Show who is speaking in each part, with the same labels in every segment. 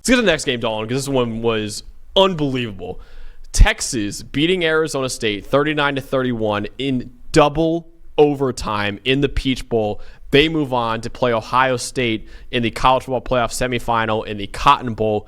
Speaker 1: Let's get to the next game, Dalton, because this one was unbelievable. Texas beating Arizona State 39-31 in double overtime in the Peach Bowl. They move on to play Ohio State in the college football playoff semifinal in the Cotton Bowl.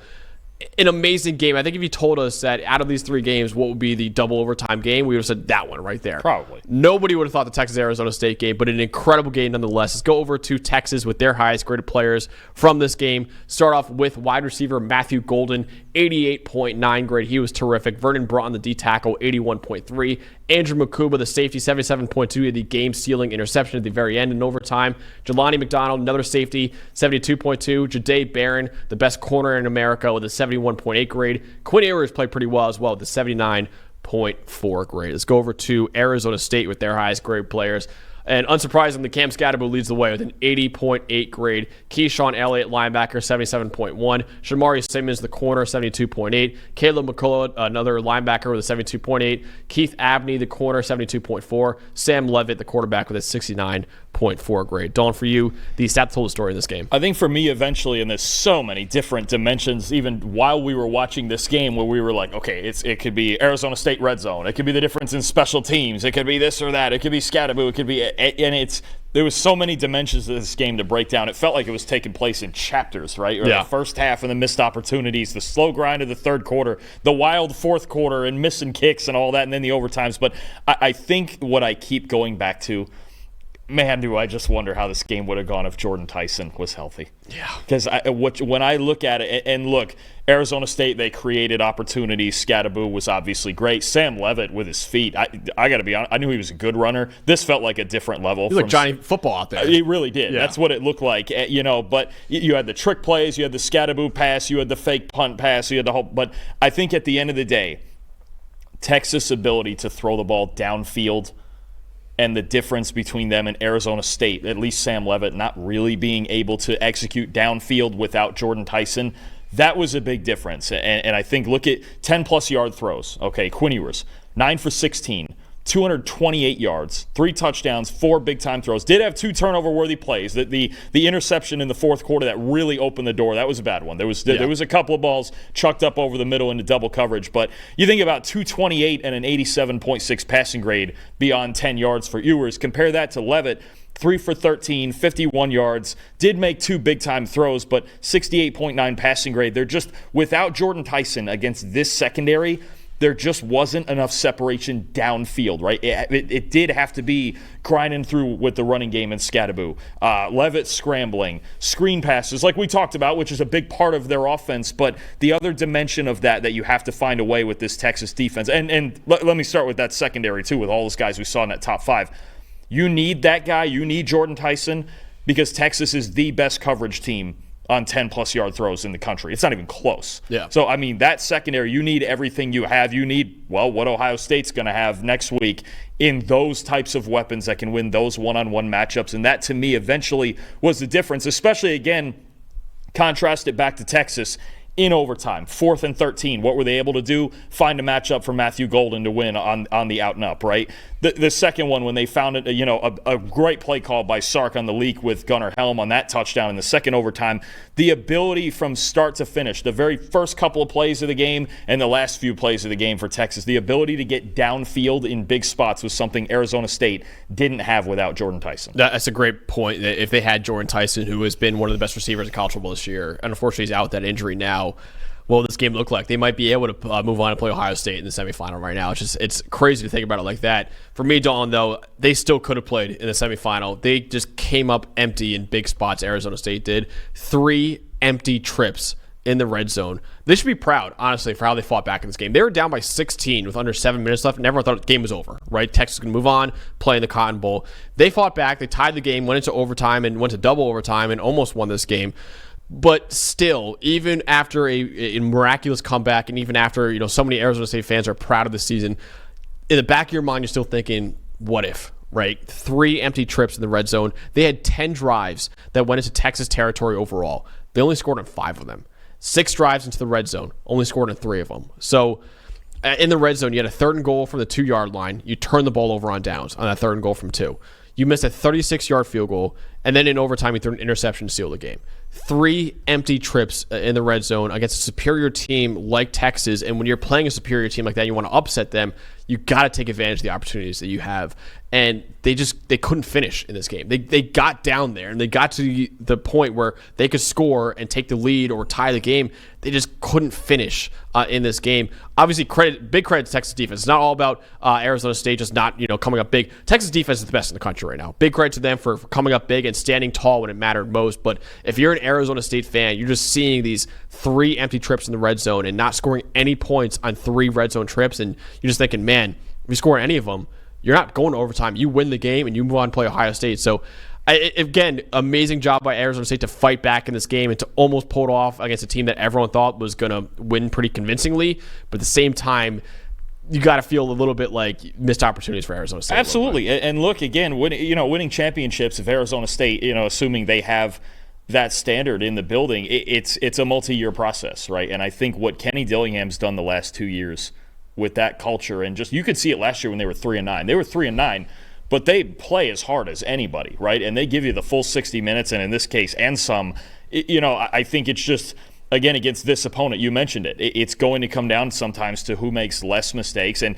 Speaker 1: An amazing game. I think if you told us that out of these three games, what would be the double overtime game, we would have said that one right there.
Speaker 2: Probably.
Speaker 1: Nobody would have thought the Texas-Arizona State game, but an incredible game nonetheless. Let's go over to Texas with their highest graded players from this game. Start off with wide receiver Matthew Golden, 88.9 grade. He was terrific. Vernon Broughton, the D tackle, 81.3. Andrew Makuba, the safety, 77.2, the game-sealing interception at the very end in overtime. Jelani McDonald, another safety, 72.2. Jahdae Barron, the best corner in America, with a 71.8 grade. Quinn Ewers played pretty well as well with a 79.4 grade. Let's go over to Arizona State with their highest grade players. And unsurprisingly, Cam Skattebo leads the way with an 80.8 grade. Keyshawn Elliott, linebacker, 77.1. Shamari Simmons, the corner, 72.8. Caleb McCullough, another linebacker with a 72.8. Keith Abney, the corner, 72.4. Sam Levitt, the quarterback, with a 69.4 grade. Dawn, for you, the stat told the story in this game.
Speaker 2: I think for me, eventually, and there's so many different dimensions, even while we were watching this game, where we were like, okay, it could be Arizona State red zone. It could be the difference in special teams. It could be this or that. It could be Skattebo. It could be, and there was so many dimensions to this game to break down. It felt like it was taking place in chapters, right? Or the first half and the missed opportunities, the slow grind of the third quarter, the wild fourth quarter and missing kicks and all that, and then the overtimes. But I think what I keep going back to, man, do I just wonder how this game would have gone if Jordan Tyson was healthy.
Speaker 1: Yeah.
Speaker 2: Because when I look at it, and look, Arizona State, they created opportunities. Skattebo was obviously great. Sam Levitt with his feet, I got to be honest, I knew he was a good runner. This felt like a different level.
Speaker 1: He looked like Johnny Football out there.
Speaker 2: He really did. Yeah. That's what it looked like. But you had the trick plays, you had the Skattebo pass, you had the fake punt pass, you had the whole. But I think at the end of the day, Texas' ability to throw the ball downfield and the difference between them and Arizona State, at least Sam Levitt not really being able to execute downfield without Jordan Tyson, that was a big difference. And I think, look at 10-plus yard throws. Okay, Quinn Ewers, 9 for 16, 228 yards, 3 touchdowns, 4 big-time throws. Did have 2 turnover-worthy plays. The interception in the fourth quarter that really opened the door, that was a bad one. There was a couple of balls chucked up over the middle into double coverage. But you think about 228 and an 87.6 passing grade beyond 10 yards for Ewers. Compare that to Levitt, 3 for 13, 51 yards, did make 2 big-time throws, but 68.9 passing grade. They're just, without Jordan Tyson against this secondary, there just wasn't enough separation downfield, right? It did have to be grinding through with the running game in Skattebo. Levitt scrambling, screen passes, like we talked about, which is a big part of their offense. But the other dimension of that you have to find a way with this Texas defense. And let me start with that secondary, too, with all those guys we saw in that top 5. You need that guy. You need Jordan Tyson, because Texas is the best coverage team on 10-plus yard throws in the country. It's not even close.
Speaker 1: Yeah.
Speaker 2: So, I mean, that secondary, you need everything you have. You need, well, what Ohio State's going to have next week in those types of weapons that can win those one-on-one matchups. And that, to me, eventually was the difference, especially, again, contrast it back to Texas in overtime, 4th and 13. What were they able to do? Find a matchup for Matthew Golden to win on the out and up, right? The second one, when they found it, a great play call by Sark on the leak with Gunnar Helm on that touchdown in the second overtime. The ability from start to finish, the very first couple of plays of the game and the last few plays of the game for Texas, the ability to get downfield in big spots was something Arizona State didn't have without Jordan Tyson.
Speaker 1: That's a great point. If they had Jordan Tyson, who has been one of the best receivers in college football this year, and unfortunately he's out with that injury now, what will this game look like? They might be able to move on and play Ohio State in the semifinal right now. It's crazy to think about it like that. For me, Dawn, though, they still could have played in the semifinal. They just came up empty in big spots. Arizona State did 3 empty trips in the red zone. They should be proud, honestly, for how they fought back in this game. They were down by 16 with under 7 minutes left, and everyone thought the game was over, right? Texas was going to move on, play in the Cotton Bowl. They fought back. They tied the game, went into overtime, and went to double overtime, and almost won this game. But still, even after a miraculous comeback, and even after so many Arizona State fans are proud of the season, in the back of your mind, you're still thinking, what if? Right? 3 empty trips in the red zone. They had 10 drives that went into Texas territory overall. They only scored on 5 of them. 6 drives into the red zone, only scored on 3 of them. So in the red zone, you had a 3rd and goal from the 2-yard line. You turned the ball over on downs on that 3rd and goal from 2. You missed a 36-yard field goal, and then in overtime, you threw an interception to seal the game. 3 empty trips in the red zone against a superior team like Texas. And when you're playing a superior team like that, you want to upset them, you got to take advantage of the opportunities that you have. And they couldn't finish in this game. They got down there and they got to the point where they could score and take the lead or tie the game. They just couldn't finish in this game. Obviously, big credit to Texas defense. It's not all about Arizona State just not coming up big. Texas defense is the best in the country right now. Big credit to them for coming up big and standing tall when it mattered most. But if you're an Arizona State fan, you're just seeing these 3 empty trips in the red zone and not scoring any points on 3 red zone trips, and you're just thinking, man, if you score any of them, you're not going to overtime. You win the game and you move on to play Ohio State. So, again, amazing job by Arizona State to fight back in this game and to almost pull it off against a team that everyone thought was going to win pretty convincingly. But at the same time, you got to feel a little bit like missed opportunities for Arizona State.
Speaker 2: Absolutely. And look, again, winning championships, if Arizona State, assuming they have that standard in the building, it's a multi-year process, right? And I think what Kenny Dillingham's done the last 2 years with that culture, and just you could see it last year when they were 3-9. They were 3-9, but they play as hard as anybody, right? And they give you the full 60 minutes, and in this case, and some. I think it's just, again, against this opponent, you mentioned it. It's going to come down sometimes to who makes less mistakes, and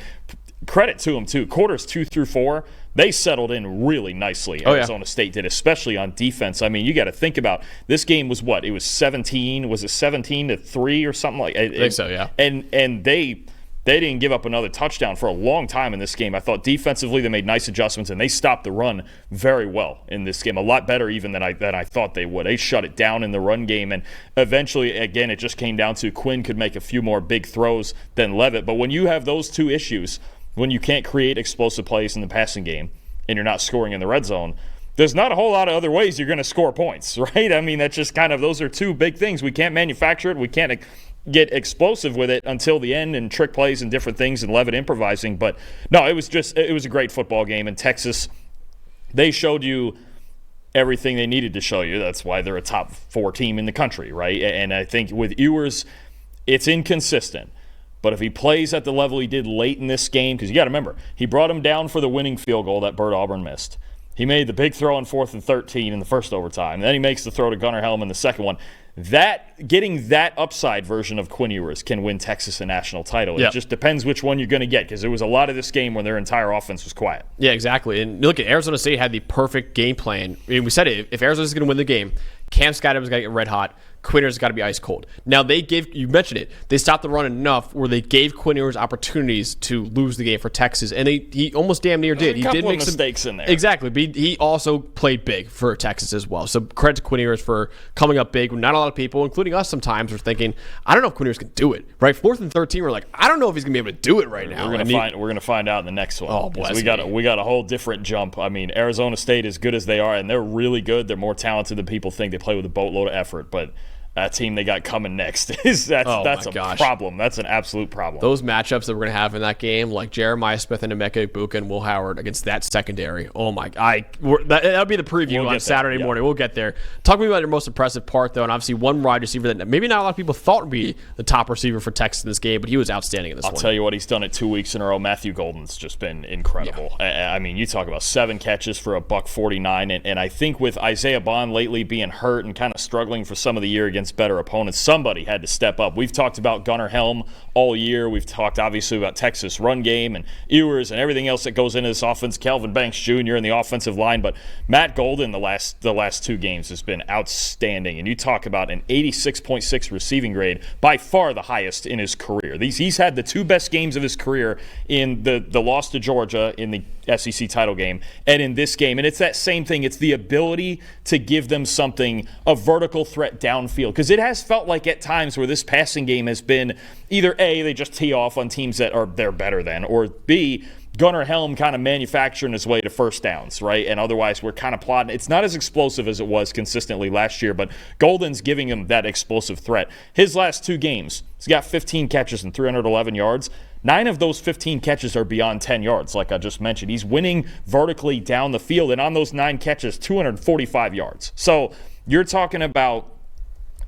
Speaker 2: credit to them too. Quarters 2 through 4, they settled in really nicely. Arizona State did, especially on defense. I mean, you got to think about this game was what? It was 17. Was it 17-3 or something like? I
Speaker 1: think so, yeah.
Speaker 2: And they didn't give up another touchdown for a long time in this game. I thought defensively they made nice adjustments, and they stopped the run very well in this game, a lot better even than I thought they would. They shut it down in the run game, and eventually, again, it just came down to Quinn could make a few more big throws than Leavitt. But when you have those two issues, when you can't create explosive plays in the passing game and you're not scoring in the red zone, there's not a whole lot of other ways you're going to score points, right? I mean, that's just kind of, those are two big things. We can't manufacture it. We can't get explosive with it until the end and trick plays and different things and Leavitt improvising. But no, it was a great football game. And Texas, they showed you everything they needed to show you. That's why they're a top 4 team in the country, right? And I think with Ewers, it's inconsistent. But if he plays at the level he did late in this game, because you got to remember, he brought him down for the winning field goal that Bert Auburn missed. He made the big throw on 4th and 13 in the first overtime. Then he makes the throw to Gunnar Helm in the second one. Getting that upside version of Quinn Ewers can win Texas a national title. It just depends which one you're going to get, because there was a lot of this game where their entire offense was quiet. Yeah, exactly. And look, at Arizona State had the perfect game plan. I mean, we said it. If Arizona's going to win the game, Cam Skattebo's got to get red hot. Quinn Ewers got to be ice cold. Now, you mentioned it, they stopped the run enough where they gave Quinn Ewers opportunities to lose the game for Texas, and he almost damn near did. He did make some mistakes in there. Exactly, but he also played big for Texas as well. So credit to Quinn Ewers for coming up big. Not a lot of people, including us sometimes, were thinking, I don't know if Quinn Ewers can do it. Right, 4th and 13, we're like, I don't know if he's going to be able to do it right now. We're going to find out in the next one. Oh, bless we got a whole different jump. I mean, Arizona State, as good as they are, and they're really good. They're more talented than people think. They play with a boatload of effort, but that team they got coming next that's a problem. That's an absolute problem. Those matchups that we're going to have in that game, like Jeremiah Smith and Emeka Egbuka and Will Howard against that secondary. Oh my! That'll be the preview on Saturday morning. We'll get there. Talk to me about your most impressive part, though, and obviously one wide receiver that maybe not a lot of people thought would be the top receiver for Texas in this game, but he was outstanding in this one. I'll tell you what, he's done it 2 weeks in a row. Matthew Golden's just been incredible. Yeah. I mean, you talk about 7 catches for $149, and I think with Isaiah Bond lately being hurt and kind of struggling for some of the year against better opponents, somebody had to step up. We've talked about Gunnar Helm all year. We've talked obviously about Texas run game and Ewers and everything else that goes into this offense. Calvin Banks Jr. in the offensive line, but Matt Golden the last 2 games has been outstanding. And you talk about an 86.6 receiving grade, by far the highest in his career. He's had the 2 best games of his career in the loss to Georgia in the SEC title game and in this game. And it's that same thing. It's the ability to give them something, a vertical threat downfield, because it has felt like at times where this passing game has been either A, they just tee off on teams that they're better than, or B, Gunnar Helm kind of manufacturing his way to first downs, right? And otherwise we're kind of plodding. It's not as explosive as it was consistently last year, but Golden's giving him that explosive threat. His last 2 games, he's got 15 catches and 311 yards. 9 of those 15 catches are beyond 10 yards, like I just mentioned. He's winning vertically down the field, and on those 9 catches, 245 yards. So you're talking about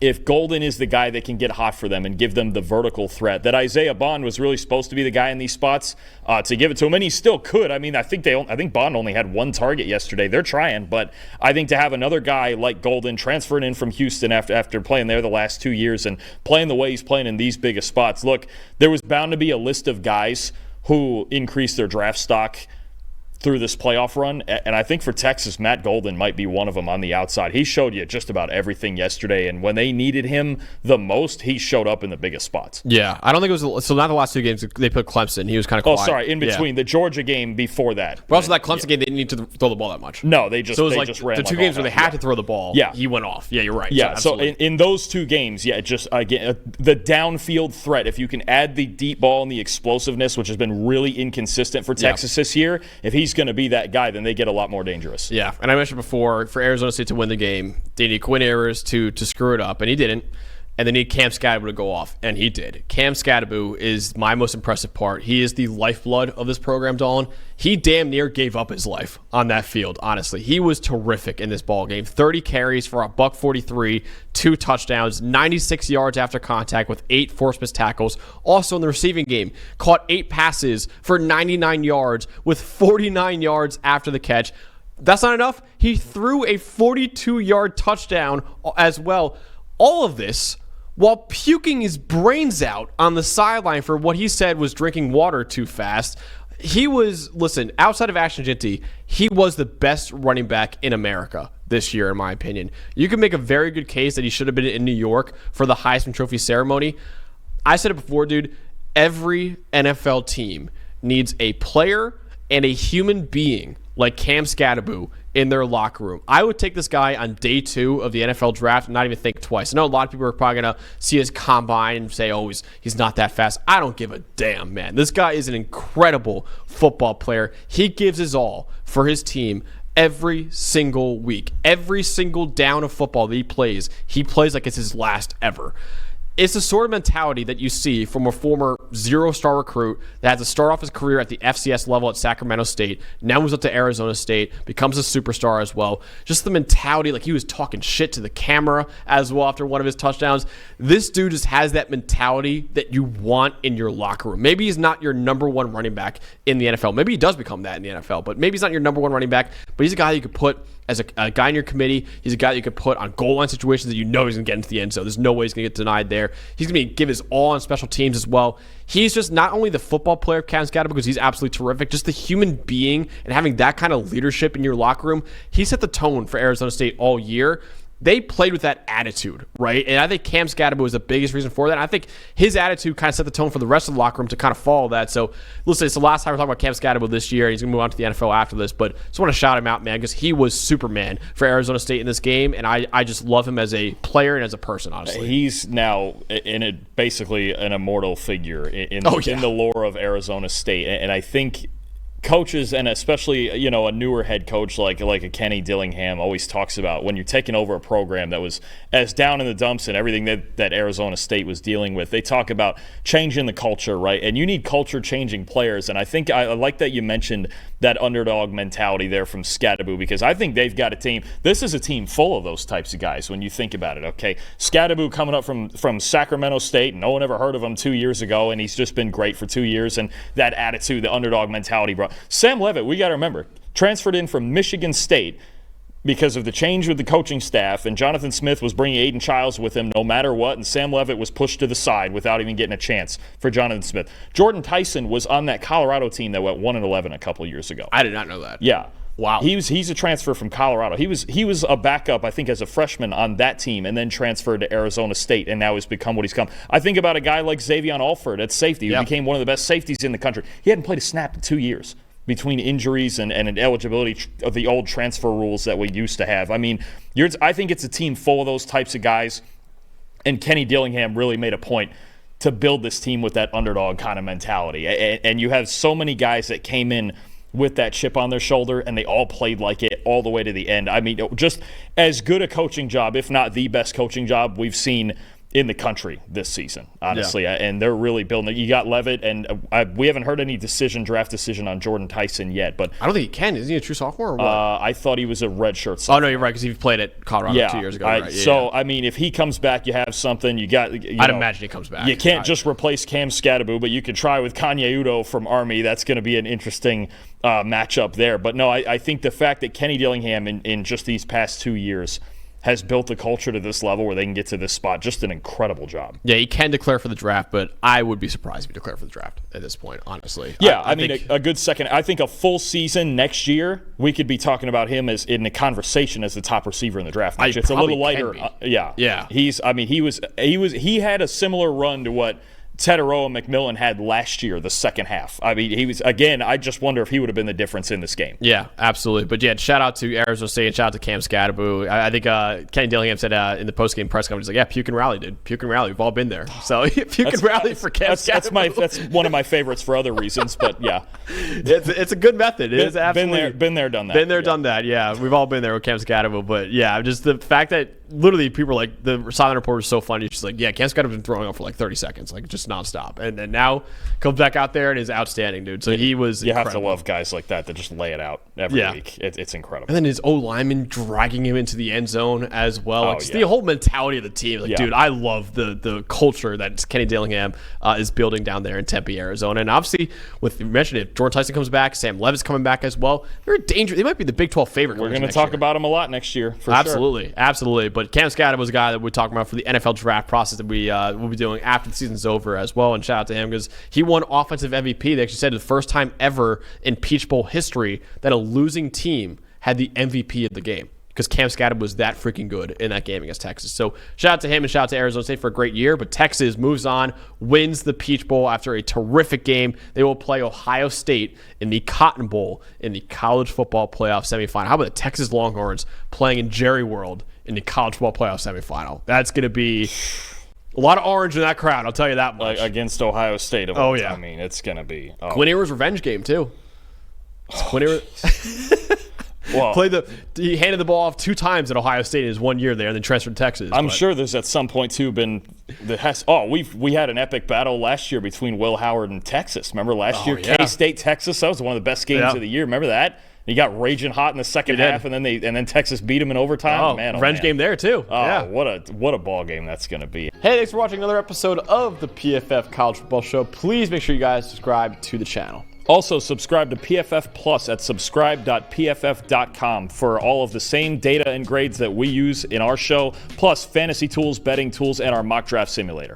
Speaker 2: if Golden is the guy that can get hot for them and give them the vertical threat, that Isaiah Bond was really supposed to be the guy in these spots to give it to him, and he still could. I mean, I think Bond only had one target yesterday. They're trying, but I think to have another guy like Golden transferred in from Houston after playing there the last 2 years and playing the way he's playing in these biggest spots, look, there was bound to be a list of guys who increased their draft stock through this playoff run, and I think for Texas, Matt Golden might be one of them on the outside. He showed you just about everything yesterday, and when they needed him the most, he showed up in the biggest spots.
Speaker 1: Yeah, I don't think it was – so not the last two games. They put Clemson. He was kind of quiet.
Speaker 2: Oh, sorry, in between. The Georgia game before that.
Speaker 1: But also that Clemson game, they didn't need to throw the ball that much.
Speaker 2: No, they just ran
Speaker 1: the two games where they had to throw the ball, he went off. Yeah, you're right.
Speaker 2: Yeah, so in those two games, just, again, the downfield threat, if you can add the deep ball and the explosiveness, which has been really inconsistent for Texas this year, if he's going to be that guy, then they get a lot more dangerous.
Speaker 1: Yeah, and I mentioned before, for Arizona State to win the game, they need Quinn Ewers to screw it up, and he didn't. And they need Cam Skattebo to go off, and he did. Cam Skattebo is my most impressive part. He is the lifeblood of this program, Dolan. He damn near gave up his life on that field, honestly. He was terrific in this ball game. 30 carries for $143, 2 touchdowns, 96 yards after contact with 8 forced missed tackles. Also in the receiving game, caught 8 passes for 99 yards with 49 yards after the catch. That's not enough. He threw a 42-yard touchdown as well. All of this while puking his brains out on the sideline for what he said was drinking water too fast. He was, listen, outside of Ashton Ginty, he was the best running back in America this year, in my opinion. You can make a very good case that he should have been in New York for the Heisman Trophy ceremony. I said it before, dude. Every NFL team needs a player and a human being like Cam Skattebo in their locker room. I would take this guy on day 2 of the NFL draft and not even think twice. I know a lot of people are probably going to see his combine and say, oh, he's not that fast. I don't give a damn, man. This guy is an incredible football player. He gives his all for his team every single week. Every single down of football that he plays like it's his last ever. It's the sort of mentality that you see from a former 0-star recruit that had to start off his career at the FCS level at Sacramento State, now moves up to Arizona State, becomes a superstar as well. Just the mentality, like he was talking shit to the camera as well after one of his touchdowns. This dude just has that mentality that you want in your locker room. Maybe he's not your number one running back in the NFL. Maybe he does become that in the NFL, but maybe he's not your number one running back, but he's a guy you could put as a guy in your committee. He's a guy that you could put on goal line situations that you know he's going to get into the end zone. There's no way he's going to get denied there. He's going to give his all on special teams as well. He's just not only the football player, Cam Skattebo, because he's absolutely terrific, just the human being and having that kind of leadership in your locker room. He set the tone for Arizona State all year. They played with that attitude, right? And I think Cam Skattebo was the biggest reason for that. And I think his attitude kind of set the tone for the rest of the locker room to kind of follow that. So, listen, it's the last time we're talking about Cam Skattebo this year. He's going to move on to the NFL after this. But just want to shout him out, man, because he was Superman for Arizona State in this game. And I just love him as a player and as a person, honestly.
Speaker 2: He's now basically an immortal figure in the lore of Arizona State. And I think coaches, and especially a newer head coach like a Kenny Dillingham, always talks about when you're taking over a program that was as down in the dumps and everything that Arizona State was dealing with. They talk about changing the culture, right? And you need culture changing players. And I think I like that you mentioned that underdog mentality there from Skattebo, because I think they've got a team. This is a team full of those types of guys when you think about it. Okay, Skattebo coming up from Sacramento State, no one ever heard of him 2 years ago, and he's just been great for 2 years. And that attitude, the underdog mentality, bro. Sam Levitt, we got to remember, transferred in from Michigan State because of the change with the coaching staff, and Jonathan Smith was bringing Aiden Childs with him no matter what, and Sam Levitt was pushed to the side without even getting a chance for Jonathan Smith. Jordan Tyson was on that Colorado team that went 1-11 a couple years ago.
Speaker 1: I did not know that.
Speaker 2: Yeah.
Speaker 1: Wow.
Speaker 2: He's a transfer from Colorado. He was a backup, I think, as a freshman on that team, and then transferred to Arizona State, and now has become what he's come. I think about a guy like Xavier Alford at safety, who became one of the best safeties in the country. He hadn't played a snap in 2 years between injuries and an eligibility of the old transfer rules that we used to have. I mean, I think it's a team full of those types of guys, and Kenny Dillingham really made a point to build this team with that underdog kind of mentality. And you have so many guys that came in with that chip on their shoulder, and they all played like it all the way to the end. I mean, just as good a coaching job, if not the best coaching job we've seen in the country this season, honestly. And they're really building it. You got Levitt, and we haven't heard any draft decision on Jordan Tyson yet. But
Speaker 1: I don't think he can. Is he a true sophomore or what?
Speaker 2: I thought he was a redshirt sophomore.
Speaker 1: Oh, no, you're right, because he played at Colorado 2 years ago. Right?
Speaker 2: So, I mean, if he comes back, you have something. I'd
Speaker 1: imagine he comes back.
Speaker 2: You can't just replace Cam Skattebo, but you could try with Kanye Udo from Army. That's going to be an interesting matchup there. But, no, I think the fact that Kenny Dillingham in just these past 2 years has built a culture to this level where they can get to this spot. Just an incredible job.
Speaker 1: Yeah, he can declare for the draft, but I would be surprised if he declared for the draft at this point, honestly.
Speaker 2: Yeah, I mean, a good second. I think a full season next year, we could be talking about him as in the conversation as the top receiver in the draft. It's a little lighter.
Speaker 1: Yeah.
Speaker 2: He had a similar run to what Teteroa McMillan had last year, the second half. I mean, he was, again, I just wonder if he would have been the difference in this game.
Speaker 1: Yeah, absolutely. But yeah, shout out to Arizona State and shout out to Cam Skattebo. I think Kenny Dillingham said in the post-game press conference, he's like, yeah, puke and rally, dude. Puke and rally. We've all been there. So puke and rally for Cam Skattebo.
Speaker 2: That's one of my favorites for other reasons, but yeah.
Speaker 1: It's a good method. It is absolutely.
Speaker 2: Been there, done that.
Speaker 1: Been there, done that. Yeah, we've all been there with Cam Skattebo. But yeah, just the fact that literally people are like, the sideline reporter is so funny. She's like, yeah, Cam Skattebo's been throwing up for like 30 seconds, like just nonstop. And now comes back out there and is outstanding, dude. So he was incredible.
Speaker 2: Have to love guys like that just lay it out every week. It's incredible.
Speaker 1: And then his O-lineman dragging him into the end zone as well. The whole mentality of the team. Like, dude, I love the culture that Kenny Dillingham is building down there in Tempe, Arizona. And obviously, with you mentioned it, Jordan Tyson comes back, Sam Levis coming back as well. They're dangerous. They might be the Big 12 favorite.
Speaker 2: We're going to talk about them a lot next year, for
Speaker 1: absolutely,
Speaker 2: sure.
Speaker 1: Absolutely. But Cam Skattebo was a guy that we're talking about for the NFL draft process that we will be doing after the season's over as well. And shout out to him because he won offensive MVP. They actually said the first time ever in Peach Bowl history that a losing team had the MVP of the game because Cam Skattebo was that freaking good in that game against Texas. So shout out to him and shout out to Arizona State for a great year. But Texas moves on, wins the Peach Bowl after a terrific game. They will play Ohio State in the Cotton Bowl in the college football playoff semifinal. How about the Texas Longhorns playing in Jerry World in the college football playoff semifinal? That's going to be a lot of orange in that crowd, I'll tell you that much.
Speaker 2: Against Ohio State. I mean, it's going to be.
Speaker 1: Quinn Ewers' revenge game, too. Quinn Ewers.
Speaker 2: Well,
Speaker 1: he handed the ball off 2 times at Ohio State in his 1 year there and then transferred to Texas.
Speaker 2: I'm sure there's at some point, too, we had an epic battle last year between Will Howard and Texas. Remember last year?
Speaker 1: Yeah.
Speaker 2: K-State, Texas. That was one of the best games of the year. Remember that? He got raging hot in the second half, and then Texas beat him in overtime.
Speaker 1: Revenge game there, too.
Speaker 2: What a ball game that's going to be.
Speaker 1: Hey, thanks for watching another episode of the PFF College Football Show. Please make sure you guys subscribe to the channel.
Speaker 2: Also, subscribe to PFF Plus at subscribe.pff.com for all of the same data and grades that we use in our show, plus fantasy tools, betting tools, and our mock draft simulator.